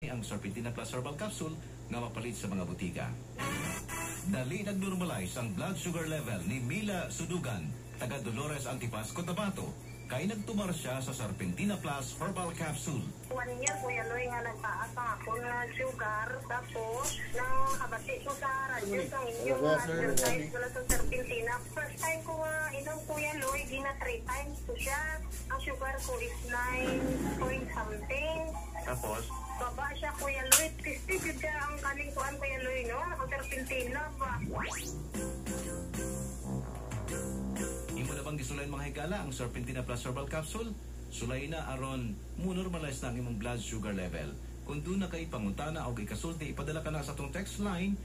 ang Serpentina Plus Herbal Capsule nga mapalit sa mga butika. Dali nag-normalize ang blood sugar level ni Mila Sudugan, taga Dolores Antipas, Cotabato, kay nagtumar siya sa Serpentina Plus Herbal Capsule. 1 year, Kuya Loy, nga nagtaas ang ako na sugar. Tapos, nakabati ko sa radyo sa inyong advertise wala sa Serpentina. First time ko nga inom, Kuya Loy, gina 3 times ko siya. Ang sugar ko is 9 point something. Tapos, baba siya, Kuya Loy. Tistig siya ang kalingkuan, Kuya Loy, no? Ang Serpentina ba? imo na bang gisulayin mga higala ang Serpentina Plus Herbal Capsule? Sulay na aron mo normalize na ang imong blood sugar level. Kung doon na kay pangutana o ikasulti, ipadala ka na sa itong text line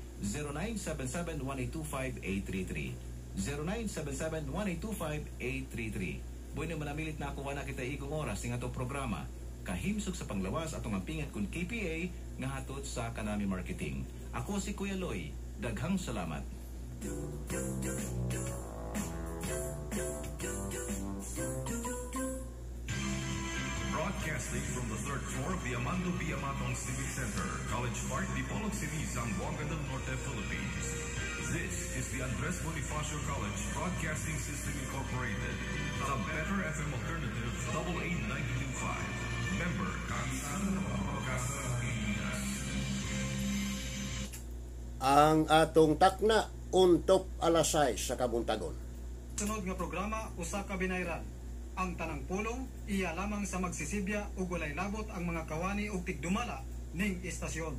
0977-1825833. 0977-1825833. Buhay na manamilit na ako na kita ikong oras ng atong programa. Kahimsog sa panglawas atong ampingat kung KPA nga hatod sa Kanami Marketing. Ako si Kuya Loy. Daghang salamat. Broadcasting from the third floor of the Amando B. Amatong Civic Center, College Park, Dipolog City, Zamboanga del Norte, Philippines. This is the Andres Bonifacio College Broadcasting System Incorporated, the better FM alternative, AA 925. Member, Kapitan ng Broadcaster ng Pilipinas. Ang atong takna, untop alasay sa kabuntagon. Sunod nga programa, usa ka binayran. Ang tanang pulong, iya lamang sa magsisibya ug walay labot ang mga kawani ug tigdumala ning istasyon.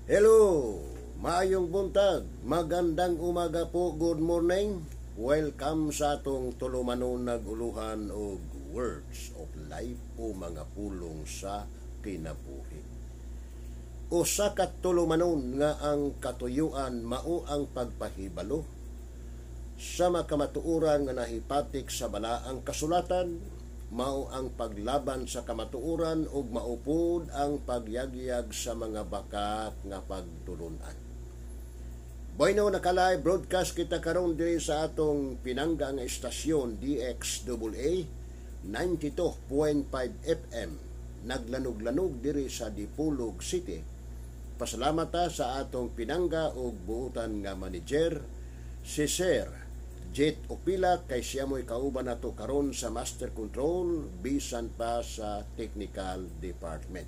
Hello, maayong buntag, magandang umaga po, good morning. Welcome sa atong tulumanon naguluhan og words of life o mga pulong sa kinabuhi. Usa ka tulumanon nga ang katuyuan mao ang pagpahibalo sa makamatuoran nga nahipatik sa balaang kasulatan. Mao ang paglaban sa kamatuoran ug maupod ang pagyagyag sa mga bakat nga pagtulunan. Bueno, naka-live broadcast kita karon diri sa atong pinangga nga estasyon DXAA 92.5 FM. Naglanog-lanog diri sa Dipolog City. Pasalamat ta sa atong pinangga ug buutan nga manager si Sir Jet Opila, kay siya mo'y kauban nato karon sa Master Control bisan pa sa Technical Department.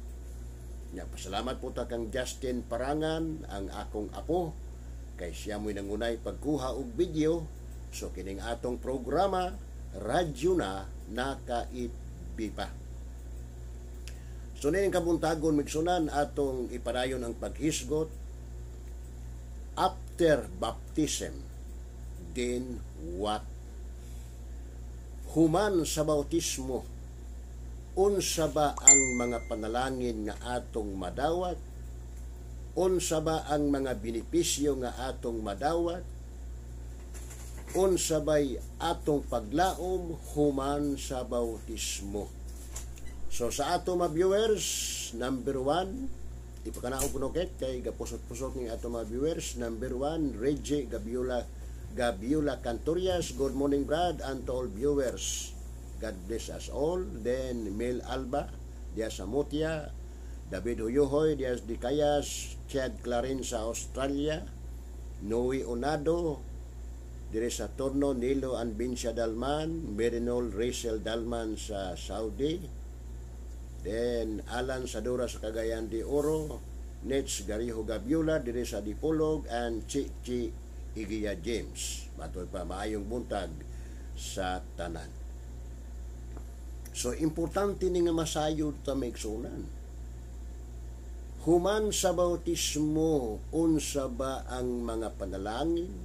Nya pasalamat po ta kang Justin Parangan, ang akong apo, kay siya mo'y nangunay pagkuha og video. So kining atong programa radyo na nakaibipa. So ning kabuntagon migsunan atong ipadayon ang paghisgot after baptism. Then what? Human sa bautismo, unsa ba ang mga panalangin nga atong madawat? Unsa ba ang mga benepisyo nga atong madawat? Unsa ba'y atong paglaom human sa bautismo? So sa atong mga viewers, number 1, ipakanaog punoket kay gapusot-pusot ng atong mga viewers. Number 1, Reggie Gabiula Cantorias, good morning Brad, and to all viewers, God bless us all. Then Mel Alba, Diaz Amutia, David Uyuhoy, Diaz Dicayas, Chad Clarin sa Australia, Noe Onado, dire sa Torno, Nilo Anbincia Dalman, Merinol Rachel Dalman sa Saudi, then Alan Sadura sa Cagayan de Oro, Nets Gariho Gabiula, dire sa Dipolog, and Chichi Igiya James. Matoy pa maayong buntag sa tanan. So importante ni nga masayod ta maigsunan. Human sa bautismo, unsa ba ang mga panalangin?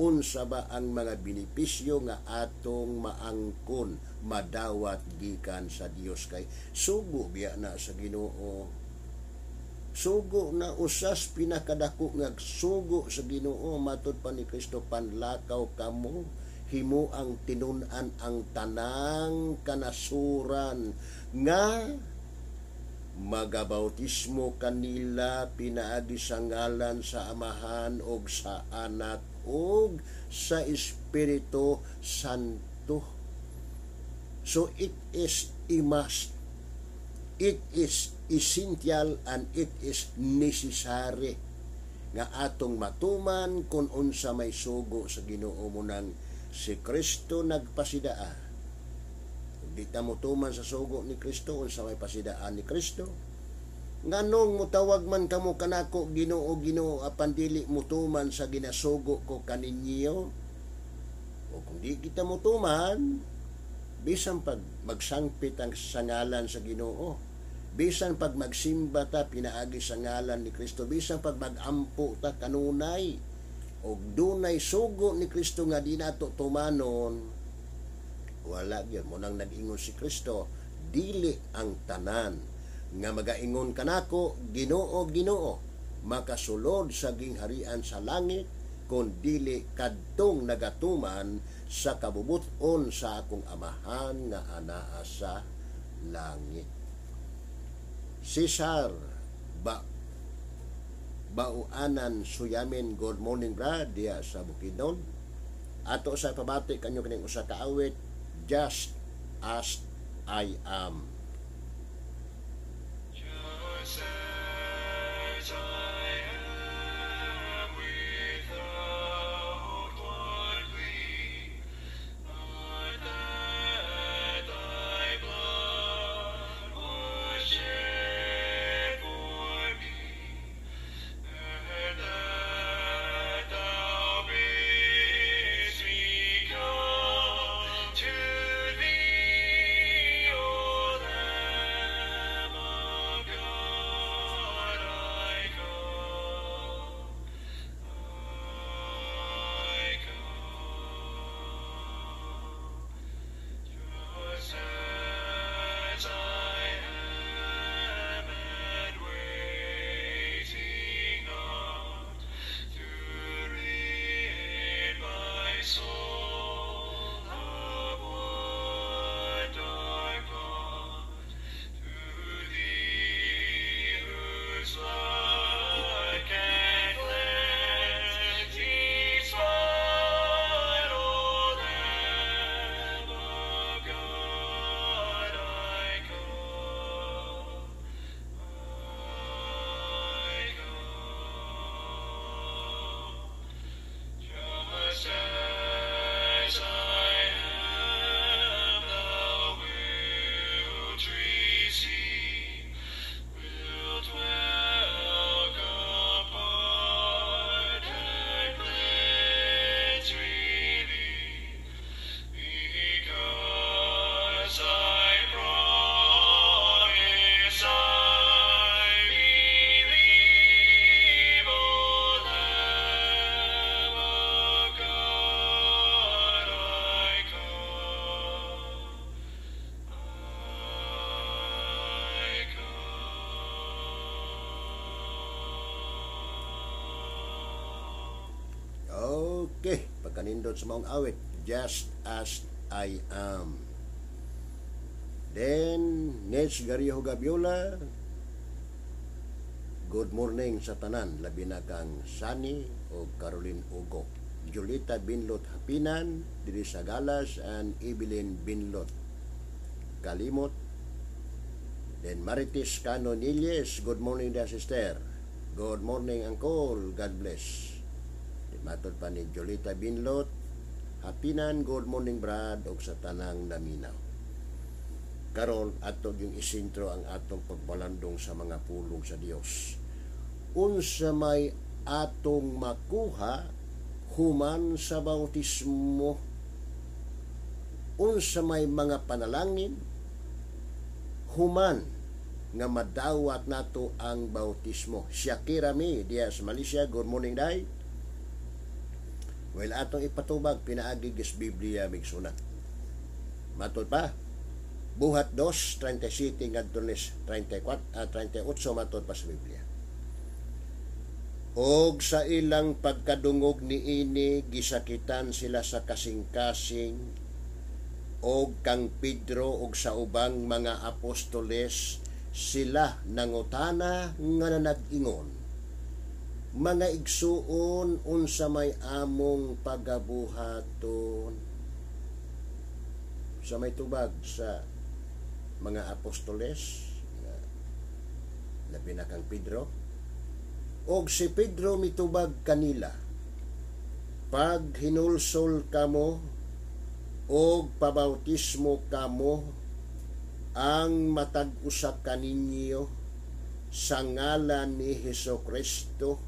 Unsa ba ang mga benepisyo nga atong maangkon, madawat gikan sa Dios kay sugo biya na sa Ginoo Sugo na usas pinakadako nga sugo sa Ginoo matud pa ni Kristo, panlakaw kamo, himo ang tinun-an ang tanang kanasuran nga magabautismo kanila pinaagi sa ngalan sa Amahan og sa Anak og sa Espiritu Santo. So it is a must. It is essential and it is necessary nga atong matuman kung unsa may sugo sa Ginoo mo nang si Kristo nagpasidaa. Kung di ta mutuman sa sugo ni Kristo, unsa may pasidaan ni Kristo, nganong mutawag man kamo kanako Ginoo, Ginoo, apan dili mutuman sa ginasugo ko kaninyo? O kung di kita mutuman, bisan pag magsangpit ang sangalan sa Ginoo, bisan pag magsimba ta pinaagi sa ngalan ni Kristo, bisan pag magampo ta kanunay og dunay sugo ni Kristo nga di nato tumanon, wala gyud mo nang nag-ingon si Kristo, dili ang tanan nga magaingon kanako Ginoo, Ginoo, makasulod sa gingharian sa langit, kun dili kadtong nagatuman sa kabubuton sa akong Amahan nga anaa sa langit. Cesar Bauanan Suyamin, good morning brad, diya sa Bukidnon. Ato sa pabati kanyo kining usa ka awit, Just As I Am. Just as I am, without one plea, but that thy blood was shed for me, and that thou bidst me come to thee, O Lamb of God, I come, just as I am, and waiting not to rid my soul of one dark bond, to thee whose blood can cleanse each spot, O Lamb of God, I come, just as I am, thou wilt receive, wilt welcome, pardon, cleanse, relieve, because I promise I believe, O Lamb of God, I come, Okay, pagkanindot sa maong awit, Just As I Am. Then, Nets Gariho Gabiola, good morning sa tanan, labi na kang Sunny o Caroline Ugo. Julita Binlot Hapinan, diri sa Galas, and Evelyn Binlot Kalimot. Then Marites Cano Niles, good morning da sister. Good morning uncle, God bless. Matod pa ni Jolita Binlot Hapinan, good morning brad, og sa tanang naminaw. Karon ato yung isintro ang atong pagbalandong sa mga pulong sa Dios. Unsa may atong makuha human sa bautismo, unsa may mga panalangin human nga madawat nato ang bautismo. Shakira Mi diya sa Malaysia, good morning day. Well, atong ipatubag pinaagi gis Biblia migsunat. Matod pa, Buhat 2:37 ngadto 38 matod pa sa Biblia. Og sa ilang pagkadungog niini gisakitan sila sa kasing-kasing, og kang Pedro og sa ubang mga apostoles sila nangutana nga nag-ingon, mga igsuon unsa may among pagabuhaton. Sa may tubag sa mga apostoles, labi na kang Pedro, og si Pedro mitubag kanila, pag hinulsol kamo og pabautismo kamo, ang matag-usa kaninyo sa ngalan ni Hesukristo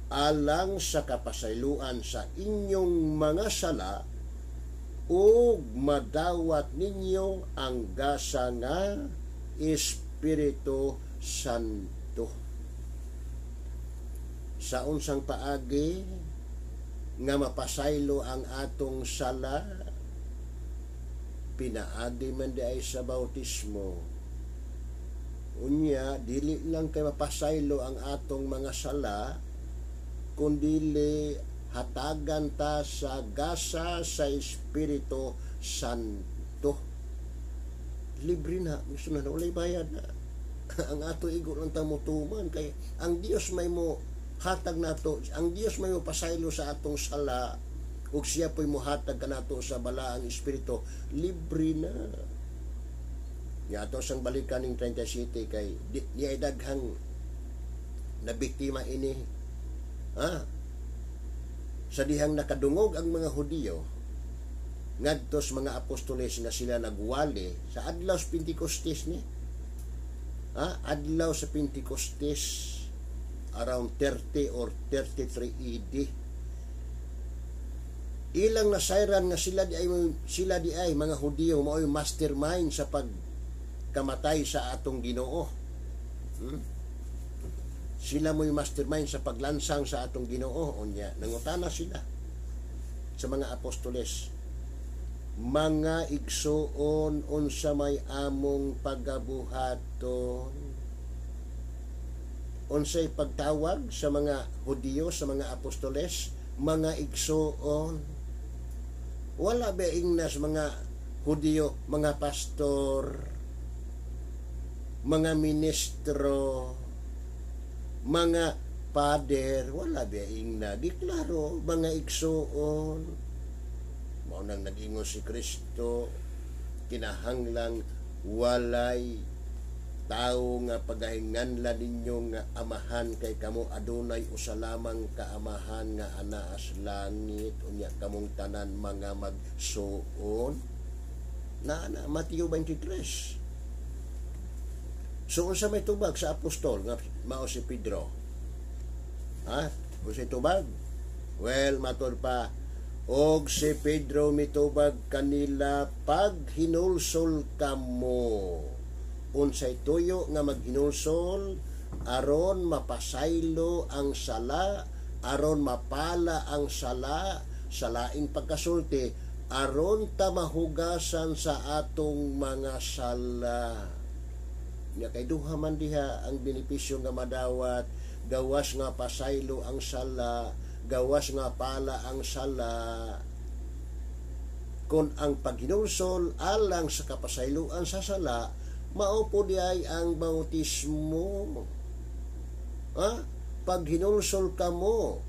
alang sa kapasayloan sa inyong mga sala, ug madawat ninyo ang gasa nga Espiritu Santo. Sa unsang paagi nga mapasaylo ang atong sala, pinaagi man di ay sa bautismo. Unya, dili lang kay mapasaylo ang atong mga sala, kundili hatagan ta sa gasa sa Espiritu Santo. Libre na, gusto na ulay bayad na. Ang ato igo lang tamutuman kay ang Dios may mo hatag nato, ang Dios may mo pasaylo sa atong sala, ug siya po'y muhatag kanato sa balaang Espiritu, libre na. Nga ato sang balikan ng 37 kay di ay daghang na biktima ini. Sa dihang nakadungog ang mga Hudiyo ngadtos mga apostoles nga sila nagwali sa adlaw sa Pentecostes ni. Adlaw sa Pentecostes around 30 or 33 AD. Ilang nasayran nga sila di ay mga Hudiyo mao'y mastermind sa pagkamatay sa atong Ginoo. Sila mo'y mastermind sa paglansang sa atong Ginoo. Unya nangutana sila sa mga apostoles, mga igsuon unsa may among pagabuhaton. Unsay pagtawag sa mga Hudiyo, sa mga apostoles, mga igsuon. Wala ba ingnas mga Hudiyo, mga pastor, mga ministro, mga pader, wala ba ingna. Diklaro, mga igsuon. Mao nang nag-ingon si Kristo, kinahanglang walay tao nga pagahinganla ninyo nga amahan, kay kamo adunay usa lamang ka amahan nga anaa sa langit, unya kamong tanan mga magsuon. Na Mateo 23. So unsa may tubag sa apostol nga mao si Pedro? Unsa tubag? Well, matud pa, og si Pedro mitubag kanila, pag hinulsol kamo. Unsay tuyo nga maghinulsol aron mapasaylo ang sala, aron mapala ang sala, salaing pagkasulti, aron ta mahugasan sa atong mga sala. Nga kay duha man diha ang benepisyo nga madawat, gawas nga pasaylo ang sala, gawas nga pala ang sala. Kung ang paghinulsol alang sa kapasayloan sa sala, maupo di ay ang bautismo. Pag hinulsol kamo,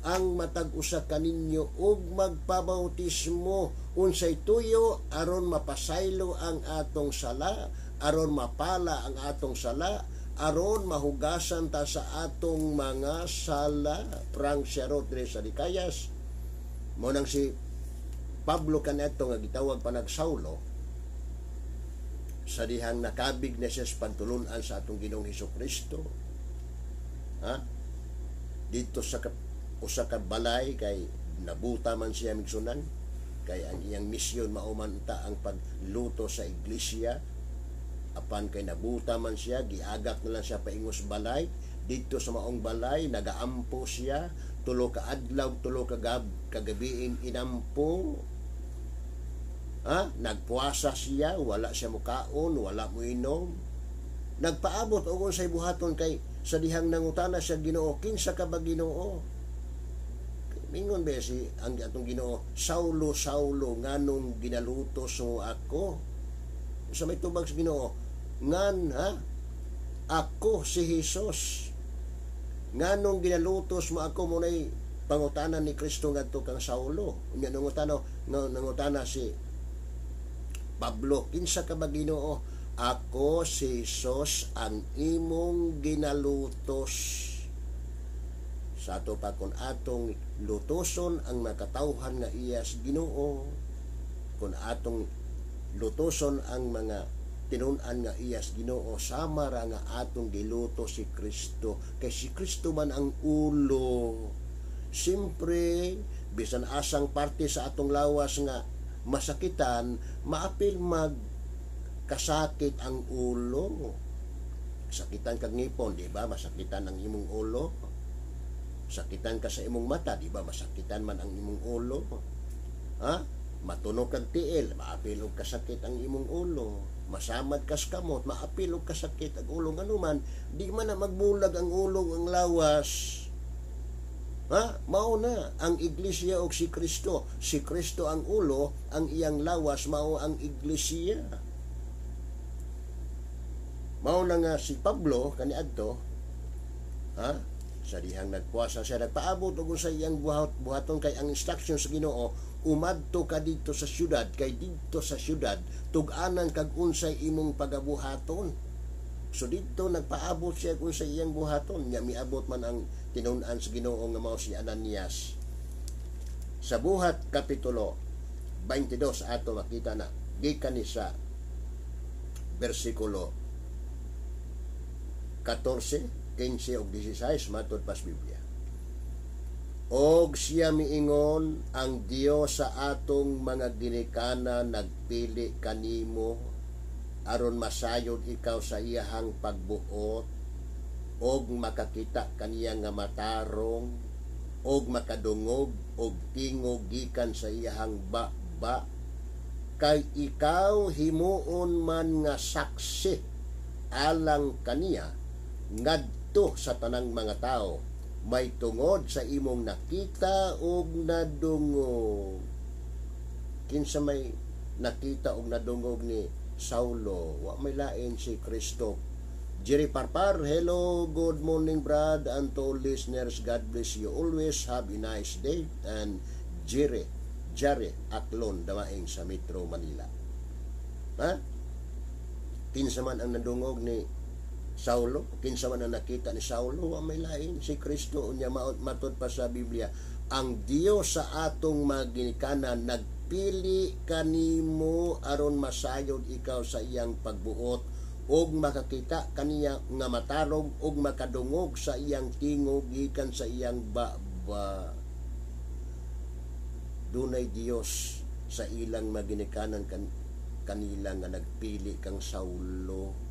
ang matag-usa kaninyo ug magpabautismo, unsay tuyo aron mapasaylo ang atong sala, aron mapala ang atong sala, aron mahugasan ta sa atong mga sala. Prang Sherot sa Dikayas, mo nang si Pablo kaneto nga gitawag pa nagsaulo, sa dihang nakabig na siya sa pantulunan sa atong Ginoong Hesukristo. Dito sa usa ka balay, kay nabuta man siya migsunan, kay ang iyang misyon maumanta ang pagluto sa iglesia. Apan kay nabuta man siya, giagak na lang siya paingos balay. Dito sa maong balay nagaampo siya, tulo ka adlaw, tulo ka kagabiing inampo. Nagpuasa siya, wala siya mukaon, wala mo inom. Nagpaabot og unsay buhaton, kay sa dihang nangutana siya Ginoo, kinsa ka ba Ginoo? Mingon ba ang atong Ginoo, Saulo, Saulo, nganong ginalutos mo ako? Sa may tubag sa Ginoo, ngan ha? Ako si Jesus. Nganong ginalutos mo ako, muna'y pangutanan ni Kristo ngadto kang Saulo. Unya nangutana si Pablo, kinsa ka ba Ginoo? Ako si Jesus ang imong ginalutos. Sa ato pa kung atong lutoson ang makatawhan nga iyas Ginoo, kung atong lutoson ang mga tinun-an nga iyas Ginoo, sama ra nga atong giluto si Kristo, kay si Kristo man ang ulo. Siyempre, bisan asang parte sa atong lawas nga masakitan, maapil magkasakit ang ulo. Sakitan kag ngipon, di ba? Masakitan ang imong ulo. Sakitan ka sa imong mata, di ba? Masakitan man ang imong ulo. Ha? Matunog kag tiil, maapil og kasakit ang imong ulo. Masamad kas kamot, maapil og kasakit ang ulo. Anuman, di man na magbulag ang ulo ang lawas. Ha? Mao na ang iglesia og si Kristo. Si Kristo ang ulo, ang iyang lawas mao ang iglesia. Mao na nga si Pablo kaniadto, ha? Sa dihang nagpuasa siya, nagpaabot og sa iyang buhaton kay ang instruction sa Ginoo, umadto ka dito sa syudad, kay dito sa syudad tug-anan kag unsay imong pagabuhaton. So dito nagpaabot siya kung sa iyang buhaton, nya miabot man ang tinun-an sa Ginoo nga mao si Ananias. Sa Buhat kapitulo 22 ato makita na gikan ni sa bersikulo 14, 15 ug 16 matod pas Biblia. Og siya miingon, ang Dios sa atong mga ginikana nagpili kanimo aron masayod ikaw sa iyahang pagbuot og makakita kaniya nga matarong og makadungog og tingog gikan sa iyahang ba kay ikaw himuon man nga saksi alang kaniya ngadto sa tanang mga tao, may tungod sa imong nakita og nadungog. Kinsa may nakita og nadungog ni Saulo? Wa may lain si Kristo. Jerry Parpar, hello, good morning brad, and to all listeners, God bless you always, have a nice day. And Jerry Aklon, damaing sa Metro Manila. Ha? Kinsa man ang nadungog ni Saulo, kinsa man ang nakita ni Saulo, wa may lain si Kristo. Unya matod pa sa Biblia, ang Dios sa atong maginikana nagpili kanimo aron masayod ikaw sa iyang pagbuot og makakita kaniya nga matarog og makadungog sa iyang tingog gikan sa iyang baba. Dunay Dios sa ilang maginikanan kanila nga nagpili kang Saulo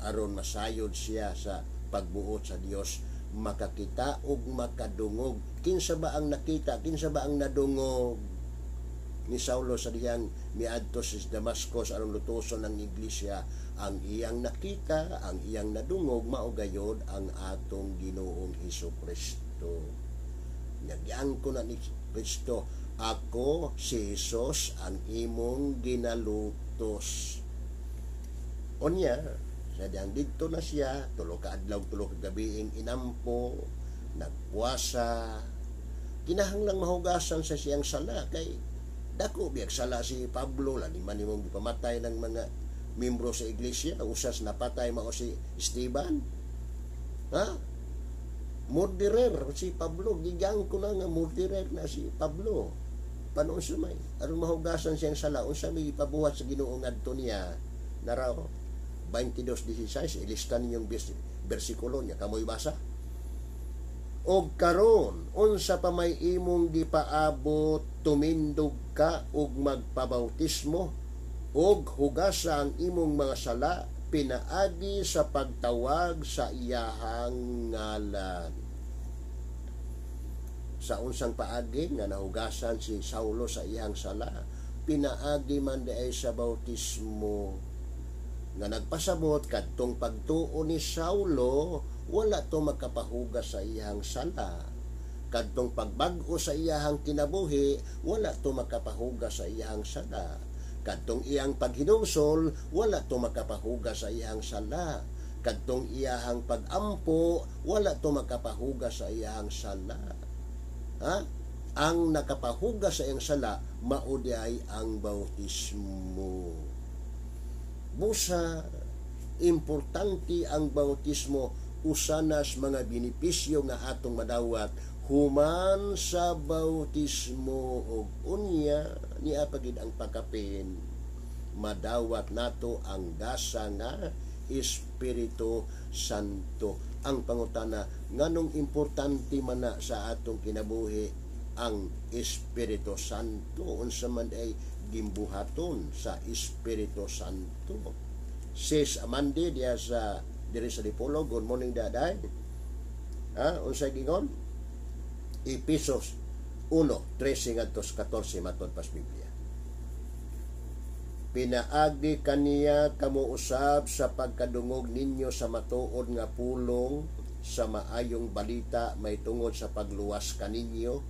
aron masayod siya sa pagbuot sa Dios, makakita ug makadungog. Kinsa ba ang nakita, kinsa ba ang nadungog ni Saulo sa diyang miadto sa Damascus aron lutoson ang iglesia? Ang iyang nakita, ang iyang nadungog, mao gayod ang atong Ginoong Hesukristo. Nagyan ko na ni Kristo, ako si Jesus ang imong ginalutos. Onya, sa diyang dito na siya, tulo ka adlaw, tulo ka gabiing inampo, nagpuasa, kinahanglang mahugasan sa siyang sala, kay dako biyag sala si Pablo, lani man imong gipamatay ng mga membro sa iglesia, usas napatay mao si Esteban. Ha? Murderer si Pablo, gigang ko na nga murderer na si Pablo. Paano sumay? Aron mahugasan siyang sala, unsa may ipabuhat sa Ginoo ngadto niya, naraw 22:16, ilista ninyong bersikulo niya, kamoy basa. Og karon, unsa pa may imong gipaabot, tumindog ka og magpabautismo og hugasa ang imong mga sala, pinaagi sa pagtawag sa iyahang ngalan. Sa unsang paagi nga nahugasan si Saulo sa iyang sala, pinaagi man diay sa bautismo. nga nagpasabot kadtong pagtuo ni Saulo wala to makapahugas sa iyang sala. Kadtong pagbag-o sa iyang kinabuhi wala to makapahugas sa iyang sala. Kadtong iyang paghinumsol wala to makapahugas sa iyang sala. Kadtong iyang pagampo wala to makapahugas sa iyang sala. Ha? Ang nakapahugas sa iyang sala mao di ay ang bautismo. Busa importante ang bautismo, usanas mga benepisyo nga atong madawat human sa bautismo ug unya niya pagid ang pagkapin madawat nato ang gasa nga Espiritu Santo. Ang pangutana, nganong importante man na sa atong kinabuhi ang Espiritu Santo? Unsa man ay gimbuhaton sa Espiritu Santo? Sis Amandi diya sa diri sa Dipolo, good morning daday. Unsa gingon? Episos 1:13 ngadto 14 matod pas Biblia. Pinaagi kaniya kamo usab sa pagkadungog ninyo sa matuod nga pulong sa maayong balita may tungod sa pagluwas kaninyo,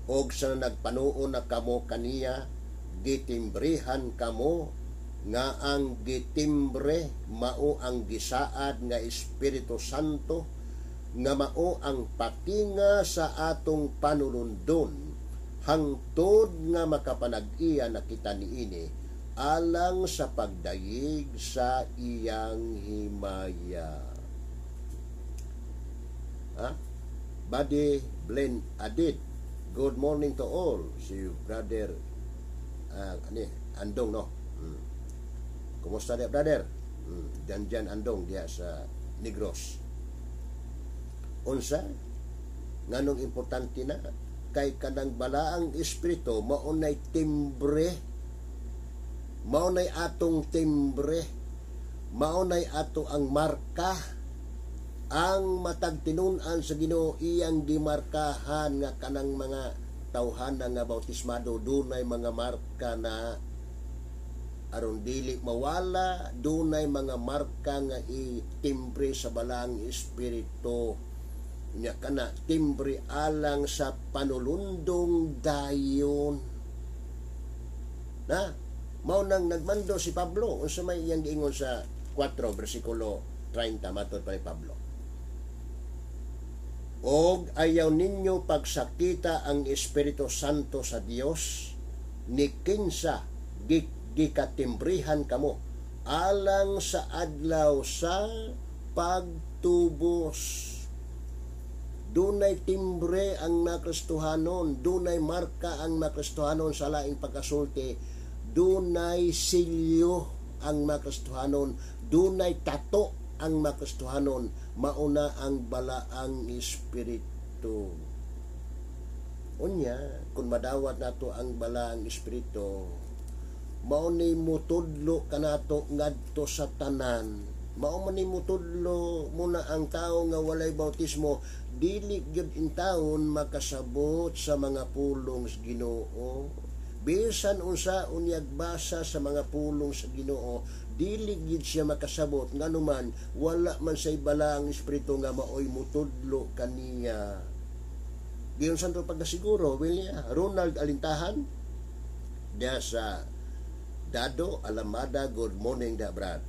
og sa nagpanuon na kamo kaniya gitimbrihan kamo nga ang gitimbre mao ang gisaad nga Espiritu Santo nga mao ang patinga sa atong panulundon hangtod nga makapanag-iya na kita niini alang sa pagdayig sa iyang himaya. Buddy Blen Adit, good morning to all. Si brother Andong, no? Kumusta dia, brother? Janjan Andong dia sa Negros. Unsa? Nganong importante na? Kay kanang balaang espiritu, maunay timbre, maunay atong timbre, maunay ato ang marka, ang matag tinunan sa Ginoo iyang dimarkahan nga kanang mga tawhana nga bautismado dunay mga marka na aron dili mawala, dunay mga marka nga itimbre sa balang espiritu nya kana timbre alang sa panulundong dayon. Na mao nang nagmando si Pablo unsa may iyang giingon sa 4 bersikulo 30 matod pa ni Pablo. Og ayaw ninyo pagsakita ang Espiritu Santo sa Dios ni kinsa gikatimbrihan kamo alang sa adlaw sa pagtubos. Dunay timbre ang nakristohanon, dunay marka ang nakristohanon sa laing pagkasulti, dunay silyo ang makristohanon, dunay tato ang makristohanon, mauna ang balaang espiritu. Unya, kung madawat nato ang balaang espiritu, maunay mutudlo kanato ngadto sa tanan. Maumani mutudlo muna ang tao nga walay bautismo, dili gyud in taon makasabot sa mga pulong sa Ginoo. Bisan unsa unyag basa sa mga pulong sa Ginoo, dili gid siya makasabot nganuman wala man say balaang espiritu nga maoy mutudlo kaniya. Giyon santo pagkasiguro Willia Ronald Alintahan dia sa Dado Alamada, good morning da brad.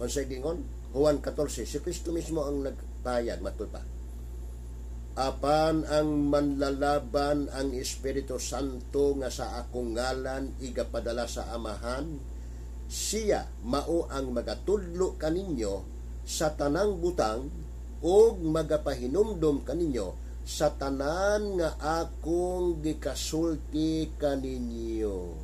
Unsa gingon? Juan 14, si Kristo mismo ang nagpayag matud pa. Apan ang manlalaban ang Espiritu Santo nga sa akong ngalan igapadala sa Amahan, siya mao ang magatudlo kaninyo sa tanang butang ug magapahinumdom kaninyo sa tanan nga akong gikasulti kaninyo.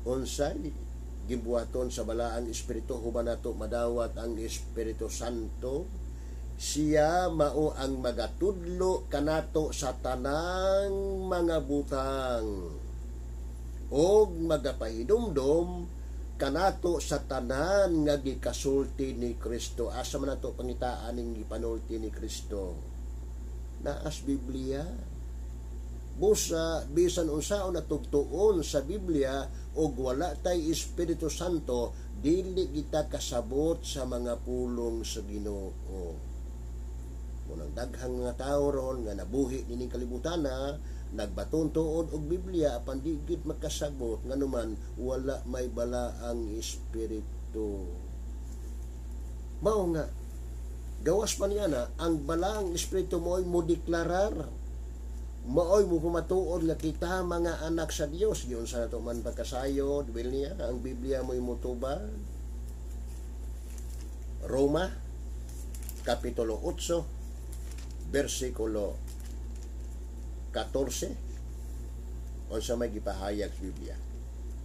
Unsay gibuhaton sa balaang espiritu human nato madawat ang Espiritu Santo? Siya mao ang magatudlo kanato sa tanang mga butang og magapahinumdom kanato sa tanan nga gikasulti ni Kristo. Asa man nato pangitaan ning gipanulti ni Kristo? Naas Biblia. busa bisan unsaon na tugtuon sa Biblia og wala tay Espiritu Santo, dili kita kasabot sa mga pulong sa Ginoo. Munang daghang mga tao ron nga nabuhi nining kalibutan na nagbaton tuod og Biblia apan di gid makasabot nganuman wala may bala ang Espiritu. Mao nga gawas man yan ang balang Espiritu mo'y mo deklarar, maoy mo pumatuod nga kita mga anak sa Dios. Yun sa nato man pagkasayo, dibil niya, ang Biblia mo'y mutubad. Roma, Kapitulo 8, versikulo 14, o sa may gipahayag sa Biblia.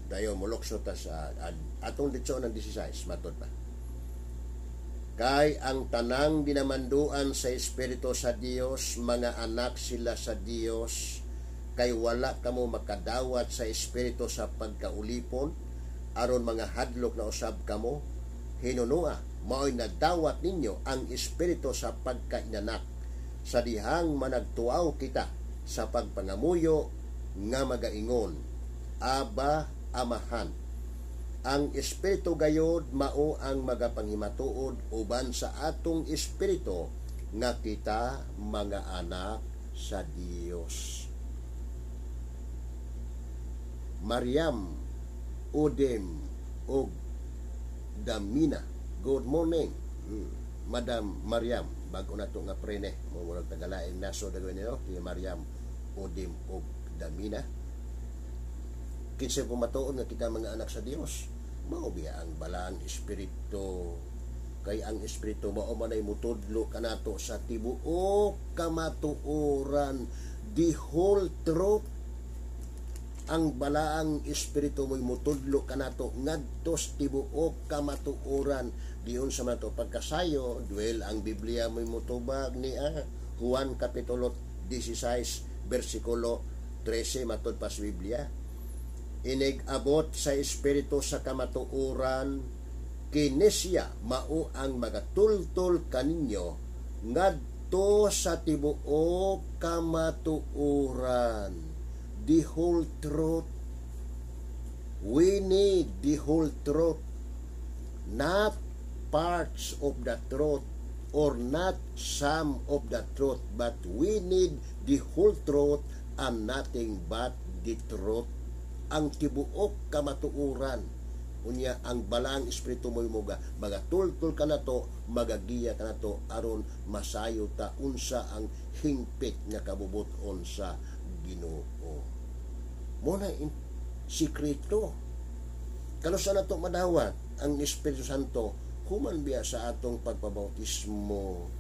Dayo mulokso ta sa atong litson ng 16, matod pa. Kay ang tanang dinamanduan sa Espiritu sa Dios, mga anak sila sa Dios, kay wala kamo makadawat sa Espiritu sa pagkaulipon, aron mga hadlok na usab kamo, hinunua, mao'y nadawat ninyo ang Espiritu sa pagkainanak, sa dihang managtuaw kita sa pagpangamuyo nga magaingon, Aba, Amahan. Ang Espiritu gayod mao ang magapanghimatuod uban sa atong Espiritu nga kita mga anak sa Dios. Mariam, Odem, og Damina. Good morning, Madam Mariam. Bago na ito nga prene, murag tagalaing naso dagawin nyo, kay Mariam, Odem, og Damina. Kinsa pumatuon nga kita mga anak sa Dios, mao biya ang balang Espiritu. Kay ang Espiritu mao man ay mutudlo kanato sa tibuok kamatuoran, the whole truth. Ang balaang Espiritu mo'y mutudlo kanato ngadto sa tibuok kamatuoran. Diyon sa mato pagkasayo, duel ang Biblia mo'y mutubag niya. Juan Kapitulo 16, versikulo 13, matod pa sa Biblia. Inigabot sa Espiritu sa kamatuoran, kinesya mao ang magatultol kaninyo ngadto sa tibuok kamatuoran. The whole truth. We need the whole truth, not parts of the truth or not some of the truth, but we need the whole truth and nothing but the truth. Ang tibuok kamatuoran, unya ang balang Espiritu mo muga magatultol ka na to, magagiya ka na to, aron masayo ta unsa ang hingpit nga kabubuton sa Ginoo. Muna sikreto kalusa na to madawat ang Espiritu Santo human biya sa atong pagpabautismo.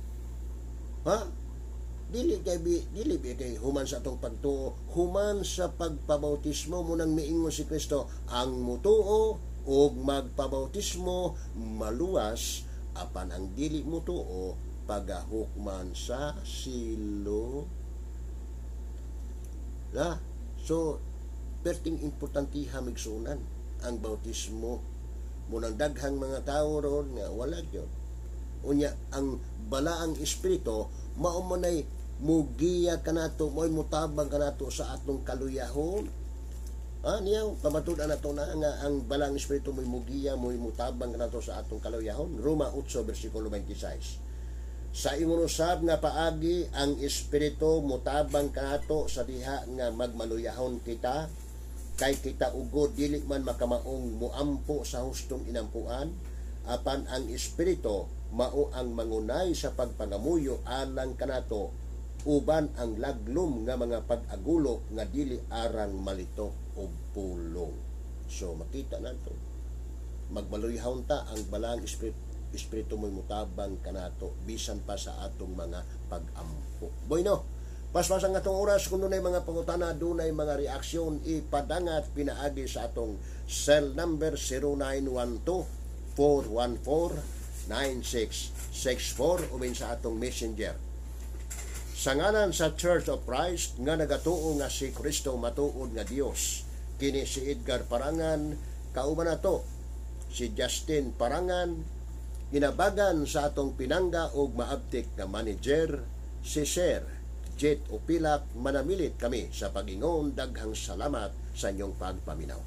Dili kay human sa atong pagtuo, human sa pagpabautismo. Munang miingon si Kristo, ang mutuo og magpabautismo maluwas, apan ang dili mutuo pagahukman sa silo. So perting importantiha migsunan ang bautismo. Munang daghang mga tao ron nga wala gyud. Unya ang balaang Espiritu mao man ay mugiya kanato, mo'y mutabang kanato sa atong kaluyahon. Niya pamatud-an nato na nga ang balang Espiritu mo'y mugiya, mo'y mutabang kanato sa atong kaluyahon. Roma 8 versikulo 26. Sa ingon usab nga paagi ang Espiritu mutabang kanato sa diha nga magmaluyahon kita, kay kita ugod dili man makamaong muampo sa hustong inampuan, apan ang Espiritu mao ang mangunay sa pagpangamuyo alang kanato, uban ang laglom nga mga pag-agulo nga dili arang malito o pulong. So makita nato magmaluyahon ta ang balang Espiritu mo'y mutabang kanato bisan pa sa atong mga pag-ampo. Bueno, paspas ang atong oras. Kung dunay mga pangutana, dunay mga reaksyon, ipadangat pinaagi sa atong cell number 0912-414-9664 umin sa atong messenger. Sa ngalan sa Church of Christ nga nagatuo nga si Kristo matuod nga Dios, kini si Edgar Parangan, kauban nato si Justin Parangan, inabagan sa atong pinangga og maabtik nga manager si Sir Jet o Pilak, manamilit kami sa pag-ingon. Daghang salamat sa inyong pagpaminaw.